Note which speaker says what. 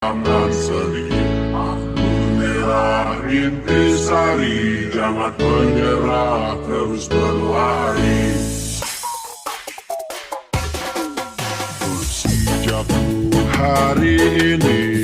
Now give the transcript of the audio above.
Speaker 1: Jangan sedih, merah intisari, jangan menyerah, terus berlari. Sejak hari ini